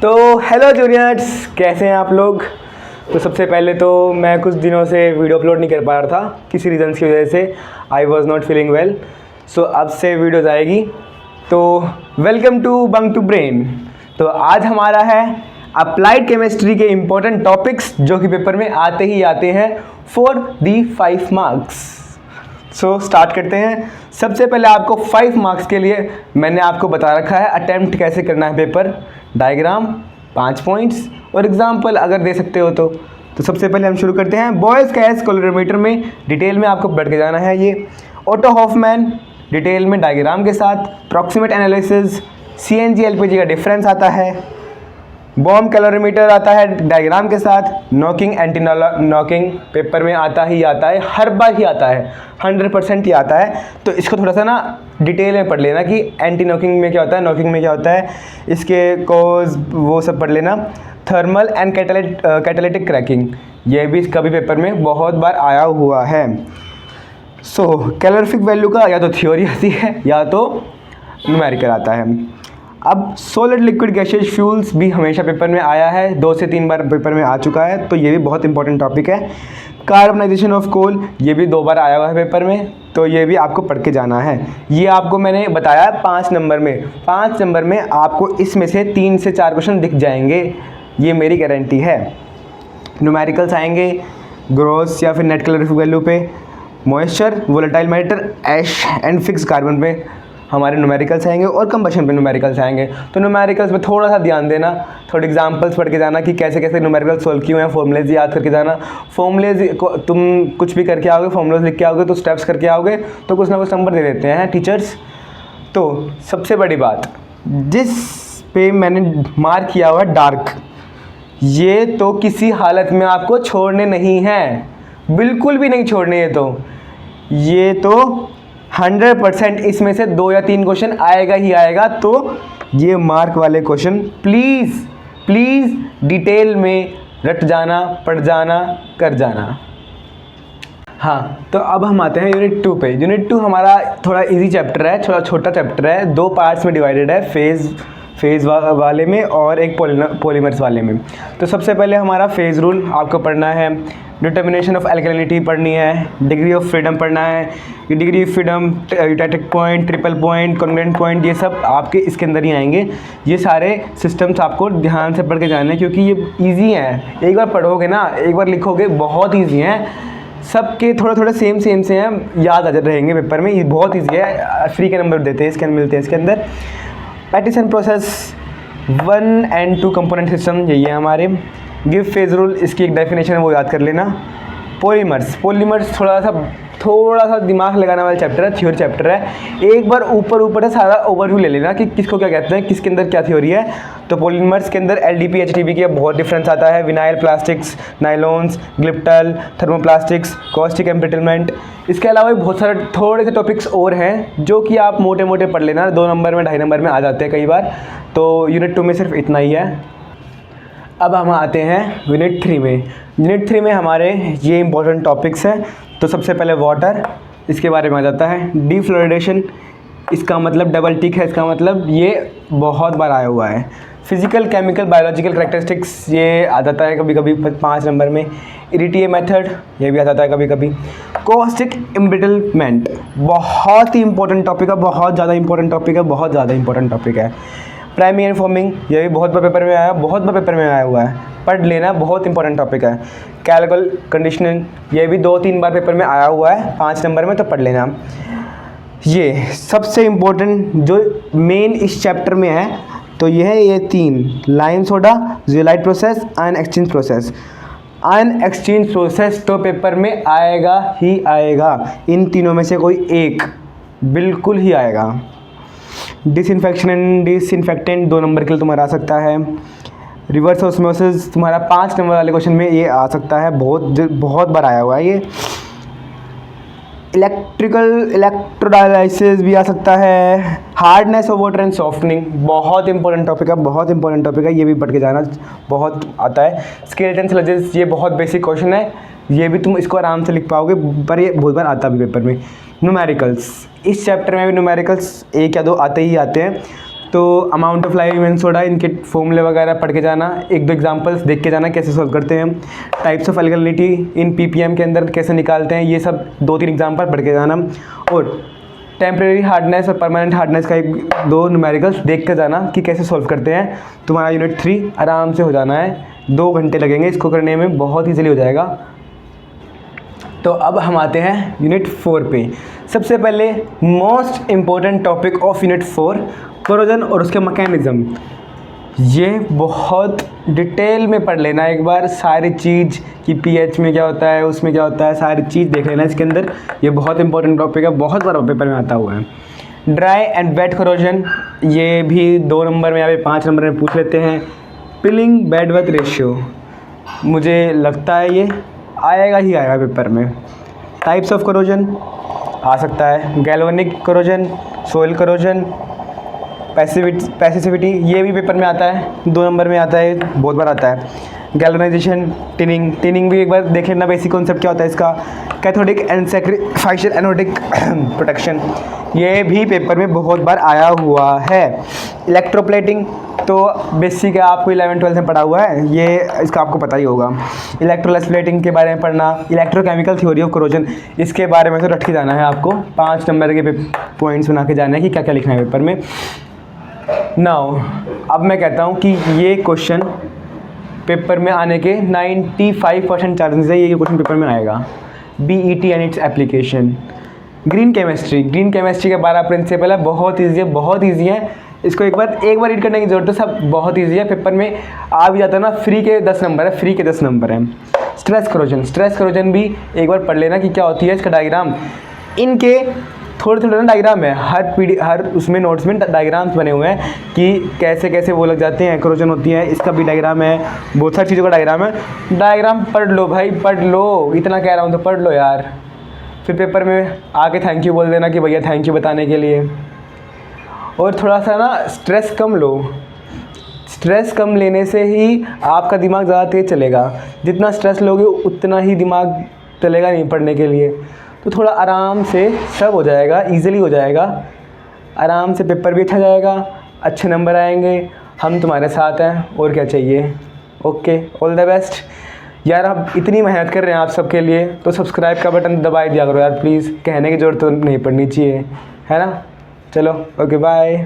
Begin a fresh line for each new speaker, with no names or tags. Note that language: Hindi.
तो हेलो जूनियर्स, कैसे हैं आप लोग। तो सबसे पहले तो मैं कुछ दिनों से वीडियो अपलोड नहीं कर पा रहा था, किसी रीज़न्स की वजह से I was not feeling well. So अब से वीडियोज़ आएगी। तो welcome to bunk to brain. तो आज हमारा है अप्लाइड केमिस्ट्री के इम्पोर्टेंट टॉपिक्स जो कि पेपर में आते ही आते हैं for the 5 marks. So start करते हैं। सबसे पहले आपको 5 मार्क्स के लिए मैंने आपको बता रखा है अटेम्प्ट कैसे करना है पेपर। डायग्राम 5 पॉइंट्स और एग्जाम्पल अगर दे सकते हो तो सबसे पहले हम शुरू करते हैं। बॉयज़ गैस कैलोरीमीटर में डिटेल में आपको बढ़ के जाना है। ये ऑटो हॉफमैन डिटेल में डायग्राम के साथ। प्रॉक्सिमेट एनालिसिस, CNG LPG का डिफरेंस आता है। बॉम्ब कैलोरीमीटर आता है डायग्राम के साथ। नॉकिंग एंटी नॉकिंग पेपर में आता ही आता है, हर बार ही आता है, 100% ही आता है। तो इसको थोड़ा सा ना डिटेल में पढ़ लेना कि एंटी नॉकिंग में क्या होता है, नॉकिंग में क्या होता है, इसके कॉज वो सब पढ़ लेना। थर्मल एंड कैटालिटिक क्रैकिंग, ये भी कभी पेपर में बहुत बार आया हुआ है। सो कैलोरीफिक वैल्यू का या तो थ्योरी आती है या तो न्यूमेरिकल आता है। अब सॉलिड लिक्विड गैसियस फ्यूल्स भी हमेशा पेपर में आया है, 2 से 3 बार पेपर में आ चुका है, तो ये भी बहुत इंपॉर्टेंट टॉपिक है। कार्बनाइजेशन ऑफ कोल, ये भी 2 बार आया हुआ है पेपर में, तो ये भी आपको पढ़ के जाना है। ये आपको मैंने बताया 5 नंबर में। 5 नंबर में आपको इसमें से 3 से 4 क्वेश्चन दिख जाएंगे, ये मेरी गारंटी है। न्यूमेरिकल्स आएंगे ग्रॉस या फिर नेट कैलोरीफिक वैल्यू पे, moisture, volatile matter, ash and fix carbon पे हमारे न्यूमेरिकल्स आएंगे और कंबशन पे न्यूमेरिकल्स आएंगे। तो न्यूमेरिकल्स में थोड़ा सा ध्यान देना, थोड़े एग्जांपल्स पढ़ के जाना कि कैसे कैसे न्यूमेरिकल्स सॉल्व किए हैं। फॉर्मूलेज याद करके जाना। फॉर्मूलेज को तुम कुछ भी करके आओगे, फॉर्मूलेज लिख के आओगे तो स्टेप्स करके आओगे तो कुछ ना कुछ नंबर दे देते हैं टीचर्स। तो सबसे बड़ी बात, जिस पे मैंने मार्क किया हुआ है डार्क, ये तो किसी हालत में आपको छोड़ने नहीं हैं, बिल्कुल भी नहीं छोड़ने। ये तो 100% इसमें से 2 या 3 क्वेश्चन आएगा ही आएगा। तो ये मार्क वाले क्वेश्चन प्लीज़ डिटेल में रट जाना, पढ़ जाना, कर जाना। हाँ, तो अब हम आते हैं यूनिट 2 पे। यूनिट 2 हमारा थोड़ा इजी चैप्टर है, थोड़ा छोटा चैप्टर है, 2 पार्ट्स में डिवाइडेड है, फेज़ वाले में और एक पॉलीमर्स वाले में। तो सबसे पहले हमारा फेज़ रूल आपको पढ़ना है। डिटर्मिनेशन ऑफ एल्कलिनिटी पढ़नी है। डिग्री ऑफ फ्रीडम पढ़ना है। ये degree of freedom, eutectic point, triple point, congruent point, ये सब आपके इसके अंदर ही आएंगे। ये सारे सिस्टम्स आपको ध्यान से पढ़ के जाने हैं क्योंकि ये ईजी हैं। एक बार पढ़ोगे ना, एक बार लिखोगे, बहुत ईजी हैं। सबके थोड़े सेम से हैं, याद आ रहेंगे पेपर में। ये बहुत ईजी है, फ्री के नंबर देते हैं इसके अंदर, मिलते हैं इसके अंदर। Pattinson process 1 and 2 component system, यही है हमारे। गिव फेज रूल, इसकी एक डेफिनेशन है, वो याद कर लेना। पॉलीमर्स थोड़ा सा दिमाग लगाने वाला चैप्टर है, थ्योरी चैप्टर है। एक बार ऊपर से सारा ओवरव्यू ले लेना कि किसको क्या कहते हैं, किसके अंदर क्या थ्योरी है। तो पॉलीमर्स के अंदर LDP HDP के बहुत डिफरेंस आता है। Vinyl plastics, nylons, glyptal, thermoplastics, caustic embrittlement. इसके अलावा भी बहुत सारे थोड़े से टॉपिक्स और हैं जो कि आप मोटे मोटे पढ़ लेना, 2 नंबर में, 2.5 नंबर में आ जाते हैं कई बार। तो यूनिट 2 में सिर्फ इतना ही है। अब हम आते हैं यूनिट 3 में। यूनिट 3 में हमारे ये इंपॉर्टेंट टॉपिक्स हैं। तो सबसे पहले वाटर, इसके बारे में आ जाता है। डीफ्लोरिडेशन, इसका मतलब डबल टिक है, इसका मतलब ये बहुत बार आया हुआ है। फिजिकल, केमिकल, बायोलॉजिकल कैरेक्टरिस्टिक्स, ये आ जाता है कभी कभी 5 नंबर में। इरिटिए मेथड, ये भी आ जाता है कभी कभी। कॉस्टिक एम्ब्रिटलमेंट, बहुत ही इंपॉर्टेंट टॉपिक है, बहुत ज़्यादा इंपॉर्टेंट टॉपिक है। प्राइमरी एंड फॉर्मिंग, ये भी बहुत बार पेपर में आया हुआ है, पढ़ लेना, बहुत इंपॉर्टेंट टॉपिक है। कैलकुल कंडीशनिंग, ये भी 2-3 बार पेपर में आया हुआ है 5 नंबर में, तो पढ़ लेना। ये सबसे इम्पोर्टेंट जो मेन इस चैप्टर में है, तो ये है ये 3, lime soda, zeolite process, ion exchange process. Ion exchange process तो पेपर में आएगा ही आएगा, इन तीनों में से कोई एक बिल्कुल ही आएगा। डिसइंफेक्शन एंड डिसइंफेक्टेंट 2 नंबर के लिए तुम्हारा आ सकता है। रिवर्स ऑस्मोसिस तुम्हारा 5 नंबर वाले क्वेश्चन में ये आ सकता है, बहुत बार आया हुआ है ये। इलेक्ट्रोडायलिसिस भी आ सकता है। Hardness of water and softening, बहुत इंपॉर्टेंट टॉपिक है, ये भी पढ़ के जाना, बहुत आता है। स्केलेटन स्लजेस, ये बहुत बेसिक क्वेश्चन है, ये भी तुम इसको आराम से लिख पाओगे, पर ये बहुत बार आता भी पेपर में। न्यूमेरिकल्स, इस चैप्टर में भी न्यूमेरिकल्स 1 या 2 आते ही आते हैं। तो अमाउंट ऑफ लाइव सोडा, इनके फॉर्मूले वगैरह पढ़ के जाना, एक दो एग्जांपल्स देख के जाना कैसे सॉल्व करते हैं। Types of alkalinity in PPM के अंदर कैसे निकालते हैं, ये सब 2-3 एग्जांपल पढ़ के जाना। और टेम्परेरी हार्डनेस और परमानेंट हार्डनेस का 1-2 न्यूमेरिकल्स देख के जाना कि कैसे सॉल्व करते हैं। तुम्हारा यूनिट 3 आराम से हो जाना है, 2 घंटे लगेंगे इसको करने में, बहुत ईजिली हो जाएगा। तो अब हम आते हैं यूनिट 4 पे। सबसे पहले most important topic of unit 4, corrosion और उसके मैकेनिज़्म। ये बहुत डिटेल में पढ़ लेना एक बार, सारी चीज़ कि पीएच में क्या होता है, उसमें क्या होता है, सारी चीज़ देख लेना इसके अंदर। ये बहुत इंपॉर्टेंट टॉपिक है, बहुत बार पेपर में आता हुआ है। ड्राई एंड वेट कोरोजन, ये भी 2 नंबर में या फिर 5 नंबर में पूछ लेते हैं। पिलिंग बेडवर्थ रेशियो, मुझे लगता है ये आएगा ही आएगा पेपर में। टाइप्स ऑफ कोरोजन आ सकता है, galvanic corrosion, soil corrosion, passivity, ये भी पेपर में आता है, 2 नंबर में आता है, बहुत बार आता है। गैल्वेनाइजेशन, टिनिंग भी एक बार देख लेना, बेसिक कॉन्सेप्ट क्या होता है इसका। Cathodic and sacrificial anodic protection, ये भी पेपर में बहुत बार आया हुआ है। इलेक्ट्रोप्लेटिंग तो बेसिक है, आपको 11-12 में पढ़ा हुआ है, ये इसका आपको पता ही होगा। इलेक्ट्रोलाइस प्लेटिंग के बारे में पढ़ना, इलेक्ट्रोकेमिकल थ्योरी ऑफ कोरोजन, इसके बारे में तो रट के जाना है आपको, 5 नंबर के पॉइंट्स बना के जाना है कि क्या क्या लिखना है पेपर में। नाउ अब मैं कहता हूँ कि ये क्वेश्चन पेपर में आने के 95% चांसेस है, ये क्वेश्चन पेपर में आएगा। BET and its application. Green chemistry के 12 प्रिंसिपल है, बहुत ईजी है, बहुत ईजी है। इसको एक बार रीड करने की जरूरत है, सब बहुत ईजी है, पेपर में आ भी जाता है ना। फ्री के 10 नंबर है। स्ट्रेस कोरोजन भी एक बार पढ़ लेना कि क्या होती है, इसका डायग्राम, इनके थोड़े ना डायग्राम है, हर उसमें नोट्स में डायग्राम्स बने हुए हैं कि कैसे कैसे वो लग जाते हैं, कोरोजन होती है, इसका भी डायग्राम है, बहुत सारी चीज़ों का डायग्राम है। डायग्राम पढ़ लो भाई, पढ़ लो, इतना कह रहा हूँ तो पढ़ लो यार। फिर पेपर में आके थैंक यू बोल देना कि भैया थैंक यू बताने के लिए। और थोड़ा सा ना स्ट्रेस कम लो, स्ट्रेस कम लेने से ही आपका दिमाग ज़्यादा तेज़ चलेगा। जितना स्ट्रेस लोगे उतना ही दिमाग चलेगा नहीं पढ़ने के लिए। तो थोड़ा आराम से सब हो जाएगा, इजीली हो जाएगा, आराम से पेपर भी अच्छा जाएगा, अच्छे नंबर आएंगे, हम तुम्हारे साथ हैं, और क्या चाहिए। ओके, ऑल द बेस्ट यार। आप इतनी मेहनत कर रहे हैं आप सबके लिए, तो सब्सक्राइब का बटन दबा दिया करो यार प्लीज़, कहने की ज़रूरत तो नहीं पड़नी चाहिए, है ना। चलो ओके, बाय।